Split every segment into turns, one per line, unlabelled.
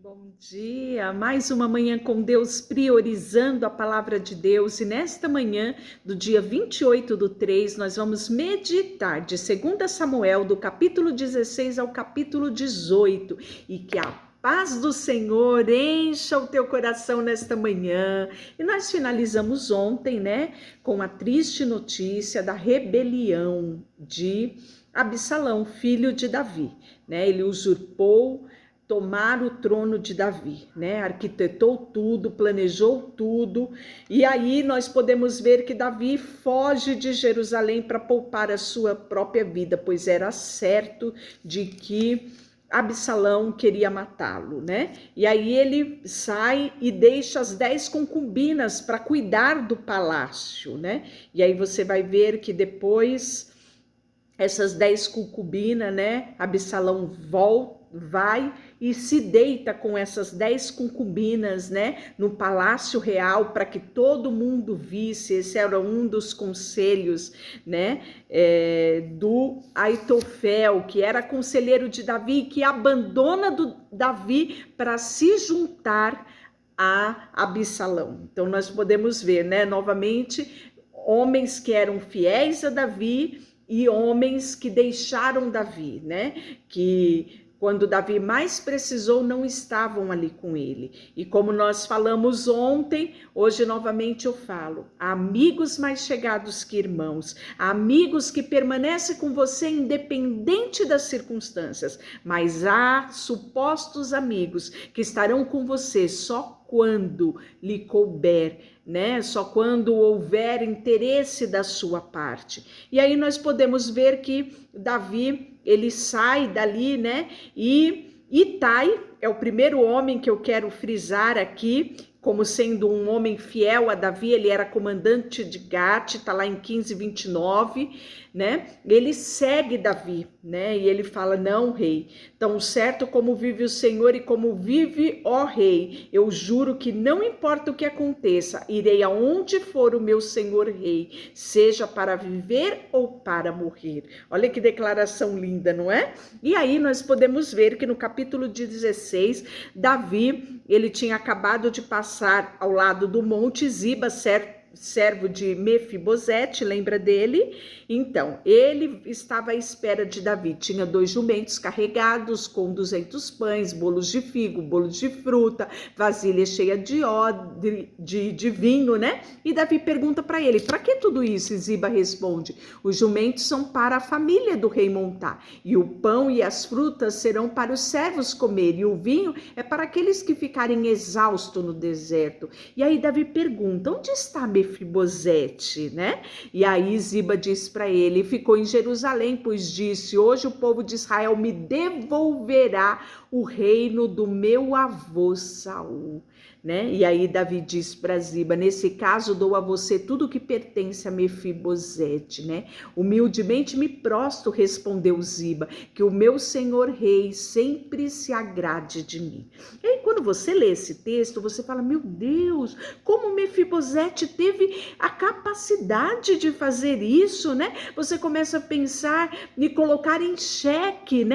Bom dia, mais uma manhã com Deus, priorizando a palavra de Deus. E nesta manhã do dia 28/3, nós vamos meditar de 2 Samuel, do capítulo 16 ao capítulo 18. E que a paz do Senhor encha o teu coração nesta manhã. E nós finalizamos ontem, com a triste notícia da rebelião de Absalão, filho de Davi. Ele usurpou tomar o trono de Davi, arquitetou tudo, planejou tudo, e aí nós podemos ver que Davi foge de Jerusalém para poupar a sua própria vida, pois era certo de que Absalão queria matá-lo, E aí ele sai e deixa as 10 concubinas para cuidar do palácio, E aí você vai ver que depois essas 10 concubinas, Absalão vai e se deita com essas 10 concubinas, no palácio real, para que todo mundo visse. Esse era um dos conselhos, do Aitofel, que era conselheiro de Davi, que abandona Davi para se juntar a Absalão. Então nós podemos ver, novamente, homens que eram fiéis a Davi e homens que deixaram Davi, que quando Davi mais precisou, não estavam ali com ele. E como nós falamos ontem, hoje novamente eu falo: amigos mais chegados que irmãos, amigos que permanecem com você independente das circunstâncias, mas há supostos amigos que estarão com você só quando lhe couber, só quando houver interesse da sua parte. E aí nós podemos ver que Davi, ele sai dali, e Itai é o primeiro homem que eu quero frisar aqui, como sendo um homem fiel a Davi. Ele era comandante de Gate, está lá em 15:29, Ele segue Davi, E ele fala: não, rei, tão certo como vive o Senhor e como vive, ó rei, eu juro que não importa o que aconteça, irei aonde for o meu senhor rei, seja para viver ou para morrer. Olha que declaração linda, não é? E aí nós podemos ver que no capítulo 16, Davi, ele tinha acabado de passar ao lado do Monte Ziba, servo de Mefibosete, lembra dele? Então, ele estava à espera de Davi, tinha 2 jumentos carregados com 200 pães, bolos de figo, bolos de fruta, vasilha cheia de odre, de vinho, E Davi pergunta para ele: para que tudo isso? E Ziba responde: os jumentos são para a família do rei montar, e o pão e as frutas serão para os servos comer, e o vinho é para aqueles que ficarem exaustos no deserto. E aí Davi pergunta: onde está Mefibosete, E aí Ziba diz para ele: ficou em Jerusalém, pois disse: hoje o povo de Israel me devolverá o reino do meu avô Saul, E aí Davi diz para Ziba: nesse caso dou a você tudo que pertence a Mefibosete, Humildemente me prostro, respondeu Ziba, que o meu senhor rei sempre se agrade de mim. E aí quando você lê esse texto, você fala: meu Deus, como Mefibosete teve a capacidade de fazer isso, Você começa a pensar e colocar em xeque,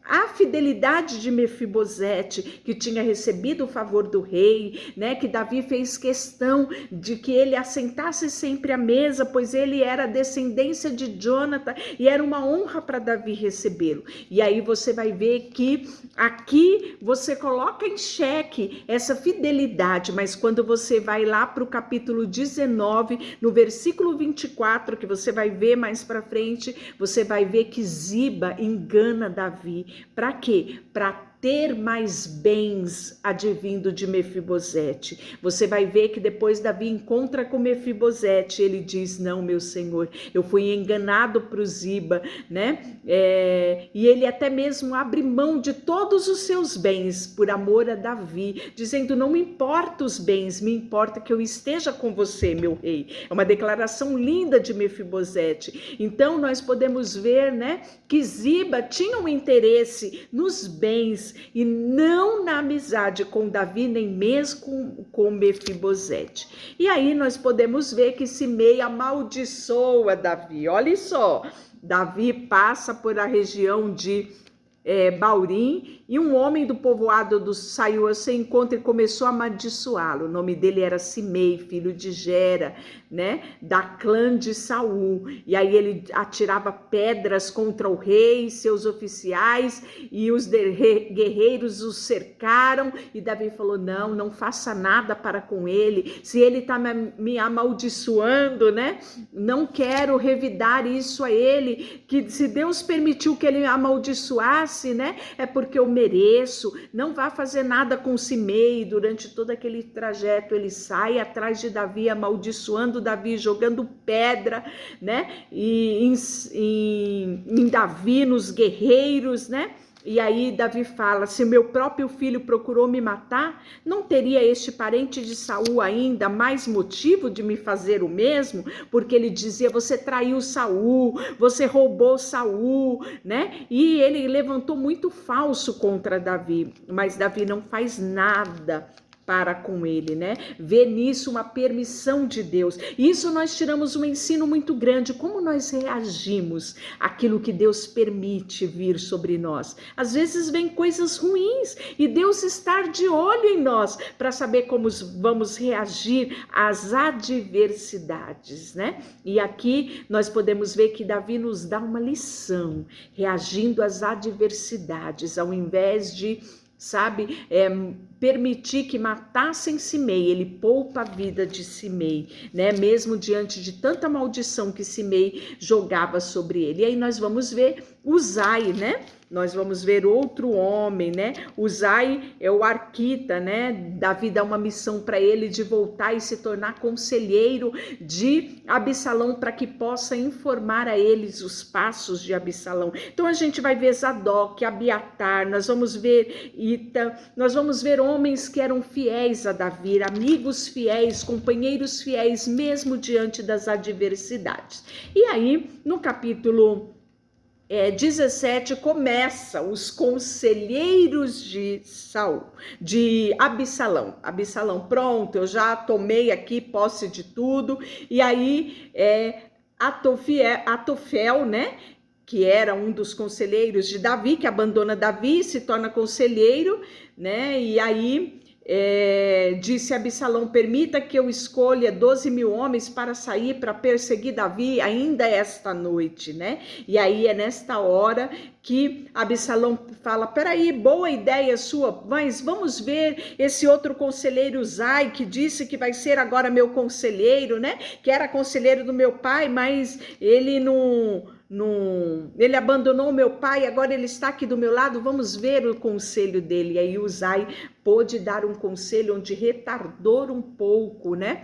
a fidelidade de Mefibosete, que tinha recebido o favor do rei, que Davi fez questão de que ele assentasse sempre à mesa, pois ele era descendência de Jonathan e era uma honra para Davi recebê-lo. E aí você vai ver que aqui você coloca em xeque essa fidelidade, mas quando você vai lá para o capítulo 19, no versículo 24, que você vai ver mais para frente, você vai ver que Ziba engana Davi. Para quê? Para ter mais bens advindo de Mefibosete. Você vai ver que depois Davi encontra com Mefibosete, ele diz: não, meu senhor, eu fui enganado por Ziba, e ele até mesmo abre mão de todos os seus bens por amor a Davi, dizendo: não me importa os bens, me importa que eu esteja com você, meu rei. É uma declaração linda de Mefibosete. Então nós podemos ver, que Ziba tinha um interesse nos bens e não na amizade com Davi, nem mesmo com Mefibosete. E aí nós podemos ver que Simei amaldiçoa Davi. Olha só, Davi passa por a região de Baurim, E um homem do povoado saiu ao seu encontro e começou a amaldiçoá-lo. O nome dele era Simei, filho de Gera, né, da clã de Saul. E aí ele atirava pedras contra o rei, seus oficiais, e os guerreiros os cercaram. E Davi falou: não faça nada para com ele. Se ele está me amaldiçoando, né, não quero revidar isso a ele. Que se Deus permitiu que ele amaldiçoasse, né, é porque eu mereço. Não vá fazer nada com Simei. Durante todo aquele trajeto ele sai atrás de Davi, amaldiçoando Davi, jogando pedra, né, e em Davi, nos guerreiros, né. E aí Davi fala: se meu próprio filho procurou me matar, não teria este parente de Saul ainda mais motivo de me fazer o mesmo? Porque ele dizia: você traiu Saul, você roubou Saul, né? E ele levantou muito falso contra Davi, mas Davi não faz nada para com ele, né? Vê nisso uma permissão de Deus. Isso nós tiramos um ensino muito grande, como nós reagimos àquilo que Deus permite vir sobre nós. Às vezes vem coisas ruins e Deus está de olho em nós para saber como vamos reagir às adversidades, né? E aqui nós podemos ver que Davi nos dá uma lição, reagindo às adversidades, ao invés de, sabe, permitir que matassem Simei, ele poupa a vida de Simei, né? Mesmo diante de tanta maldição que Simei jogava sobre ele. E aí nós vamos ver Uzai, né? Nós vamos ver outro homem, né? Uzai é o arquita, né? Davi dá uma missão para ele de voltar e se tornar conselheiro de Absalão para que possa informar a eles os passos de Absalão. Então a gente vai ver Zadok, Abiatar, nós vamos ver Ita, nós vamos ver homens que eram fiéis a Davi, amigos fiéis, companheiros fiéis, mesmo diante das adversidades. E aí, no capítulo 17 começa os conselheiros de Absalão. Absalão, pronto, eu já tomei aqui posse de tudo. E aí Atofel, né, que era um dos conselheiros de Davi, que abandona Davi, se torna conselheiro, né? E aí disse Absalão: permita que eu escolha 12.000 homens para sair para perseguir Davi ainda esta noite, né? E aí é nesta hora que Absalão fala: peraí, boa ideia sua, mas vamos ver esse outro conselheiro Uzai, que disse que vai ser agora meu conselheiro, né? Que era conselheiro do meu pai, mas ele ele abandonou meu pai, agora ele está aqui do meu lado, vamos ver o conselho dele. E aí Uzai pôde dar um conselho onde retardou um pouco, né,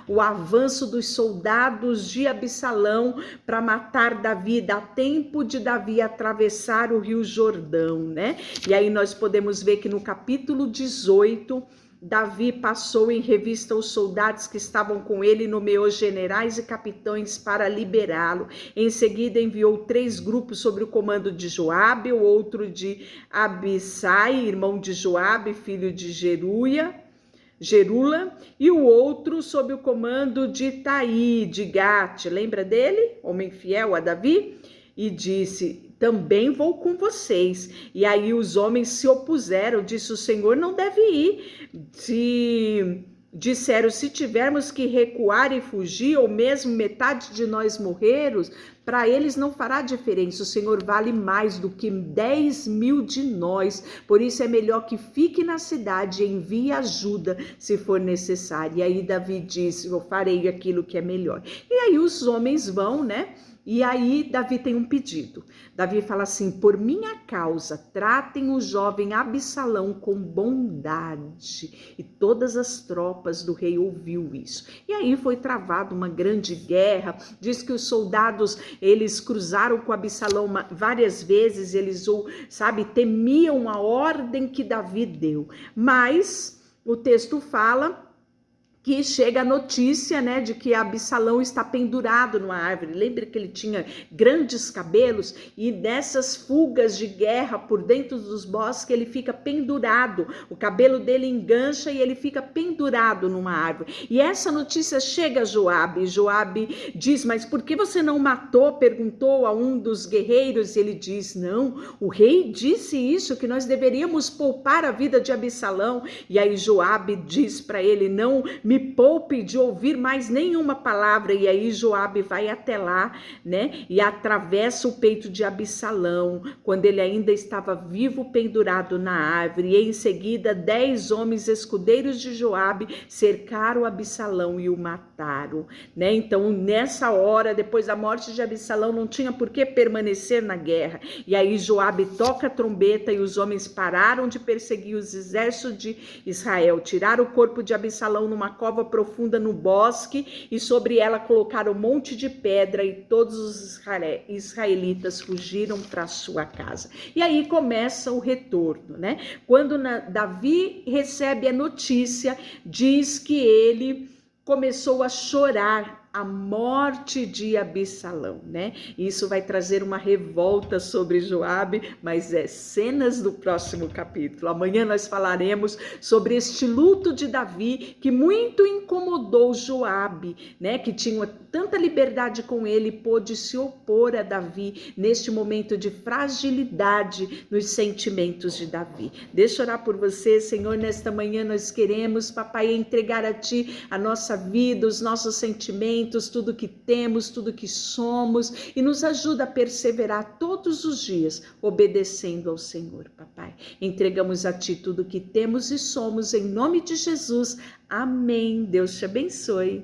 o avanço dos soldados de Absalão para matar Davi, dá tempo de Davi atravessar o rio Jordão, né? E aí nós podemos ver que no capítulo 18, Davi passou em revista os soldados que estavam com ele, nomeou generais e capitães para liberá-lo. Em seguida enviou 3 grupos sob o comando de Joabe, o outro de Abissai, irmão de Joabe, filho de Gerula, e o outro sob o comando de Taí, de Gate. Lembra dele? Homem fiel a Davi? E disse: também vou com vocês. E aí os homens se opuseram, disse: o Senhor não deve ir. Disseram: se tivermos que recuar e fugir, ou mesmo metade de nós morrermos, para eles não fará diferença. O Senhor vale mais do que 10.000 de nós. Por isso é melhor que fique na cidade e envie ajuda se for necessário. E aí Davi disse: eu farei aquilo que é melhor. E aí os homens vão, né? E aí Davi tem um pedido. Davi fala assim: por minha causa, tratem o jovem Absalão com bondade. E todas as tropas do rei ouviu isso. E aí foi travada uma grande guerra. Diz que os soldados, eles cruzaram com Absalão várias vezes, eles, temiam a ordem que Davi deu. Mas o texto fala que chega a notícia, né, de que Absalão está pendurado numa árvore. Lembra que ele tinha grandes cabelos e nessas fugas de guerra por dentro dos bosques ele fica pendurado. O cabelo dele engancha e ele fica pendurado numa árvore. E essa notícia chega a Joabe. Joabe diz: mas por que você não matou? Perguntou a um dos guerreiros. E ele diz: não, o rei disse isso, que nós deveríamos poupar a vida de Absalão. E aí Joabe diz para ele: não me poupe de ouvir mais nenhuma palavra. E aí Joabe vai até lá, né, e atravessa o peito de Absalão, quando ele ainda estava vivo, pendurado na árvore. E em seguida 10 homens escudeiros de Joabe cercaram Absalão e o mataram, né? Então nessa hora, depois da morte de Absalão, não tinha por que permanecer na guerra. E aí Joabe toca a trombeta e os homens pararam de perseguir os exércitos de Israel, tiraram o corpo de Absalão numa cova profunda no bosque e sobre ela colocaram um monte de pedra, e todos os israelitas fugiram para sua casa. E aí começa o retorno, né? Quando Davi recebe a notícia, diz que ele começou a chorar a morte de Absalão, né? Isso vai trazer uma revolta sobre Joabe, mas é cenas do próximo capítulo. Amanhã nós falaremos sobre este luto de Davi que muito incomodou Joabe, né? Que tinha tanta liberdade com ele, pôde se opor a Davi neste momento de fragilidade nos sentimentos de Davi. Deixa eu orar por você, Senhor. Nesta manhã nós queremos, papai, entregar a ti a nossa vida, os nossos sentimentos, tudo que temos, tudo que somos, e nos ajuda a perseverar todos os dias, obedecendo ao Senhor, papai. Entregamos a ti tudo que temos e somos, em nome de Jesus. Amém. Deus te abençoe.